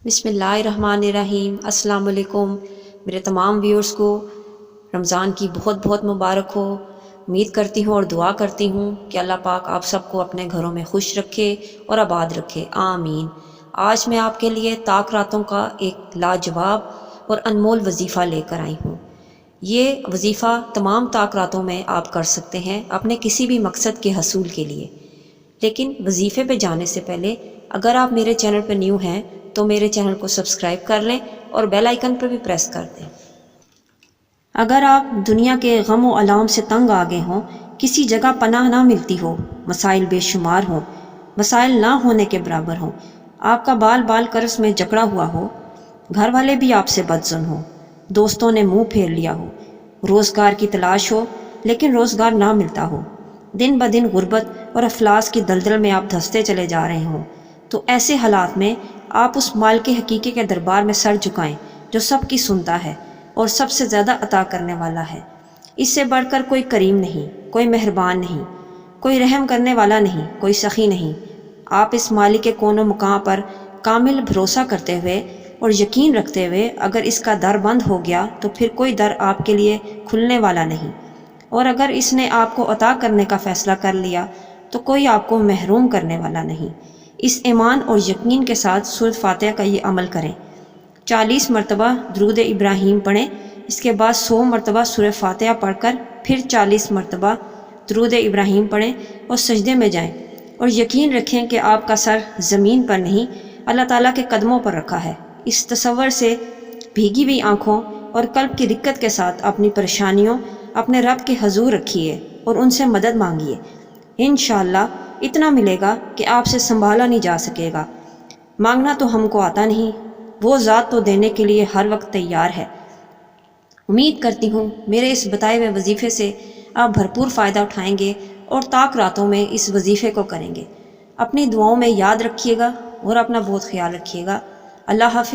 بسم اللہ الرحمن الرحیم۔ السلام علیکم میرے تمام ویورز کو رمضان کی بہت بہت مبارک ہو۔ امید کرتی ہوں اور دعا کرتی ہوں کہ اللہ پاک آپ سب کو اپنے گھروں میں خوش رکھے اور آباد رکھے، آمین۔ آج میں آپ کے لیے طاق راتوں کا ایک لاجواب اور انمول وظیفہ لے کر آئی ہوں۔ یہ وظیفہ تمام طاق راتوں میں آپ کر سکتے ہیں اپنے کسی بھی مقصد کے حصول کے لیے۔ لیکن وظیفے پہ جانے سے پہلے اگر آپ میرے چینل پہ نیو ہیں تو میرے چینل کو سبسکرائب کر لیں اور بیل آئیکن پر بھی پریس کر دیں۔ اگر آپ دنیا کے غم و الام سے تنگ آ گئے ہوں، کسی جگہ پناہ نہ ملتی ہو، مسائل بے شمار ہوں، مسائل نہ ہونے کے برابر ہوں، آپ کا بال بال قرض میں جکڑا ہوا ہو، گھر والے بھی آپ سے بدظن ہوں، دوستوں نے منہ پھیر لیا ہو، روزگار کی تلاش ہو لیکن روزگار نہ ملتا ہو، دن بدن غربت اور افلاس کی دلدل میں آپ دھنستے چلے جا رہے ہوں، تو ایسے حالات میں آپ اس مالک حقیقی کے دربار میں سر جھکائیں جو سب کی سنتا ہے اور سب سے زیادہ عطا کرنے والا ہے۔ اس سے بڑھ کر کوئی کریم نہیں، کوئی مہربان نہیں، کوئی رحم کرنے والا نہیں، کوئی سخی نہیں۔ آپ اس مالک کے کون و مقام پر کامل بھروسہ کرتے ہوئے اور یقین رکھتے ہوئے اگر اس کا در بند ہو گیا تو پھر کوئی در آپ کے لیے کھلنے والا نہیں، اور اگر اس نے آپ کو عطا کرنے کا فیصلہ کر لیا تو کوئی آپ کو محروم کرنے والا نہیں۔ اس ایمان اور یقین کے ساتھ سورۃ فاتحہ کا یہ عمل کریں۔ 40 مرتبہ درود ابراہیم پڑھیں، اس کے بعد 100 مرتبہ سورۃ فاتحہ پڑھ کر پھر 40 مرتبہ درود ابراہیم پڑھیں اور سجدے میں جائیں، اور یقین رکھیں کہ آپ کا سر زمین پر نہیں اللہ تعالیٰ کے قدموں پر رکھا ہے۔ اس تصور سے بھیگی ہوئی آنکھوں اور قلب کی رقت کے ساتھ اپنی پریشانیوں اپنے رب کے حضور رکھیے اور ان سے مدد مانگیے۔ انشاءاللہ اتنا ملے گا کہ آپ سے سنبھالا نہیں جا سکے گا۔ مانگنا تو ہم کو آتا نہیں، وہ ذات تو دینے کے لیے ہر وقت تیار ہے۔ امید کرتی ہوں میرے اس بتائے ہوئے وظیفے سے آپ بھرپور فائدہ اٹھائیں گے اور طاق راتوں میں اس وظیفے کو کریں گے۔ اپنی دعاؤں میں یاد رکھیے گا اور اپنا بہت خیال رکھیے گا۔ اللہ حافظ۔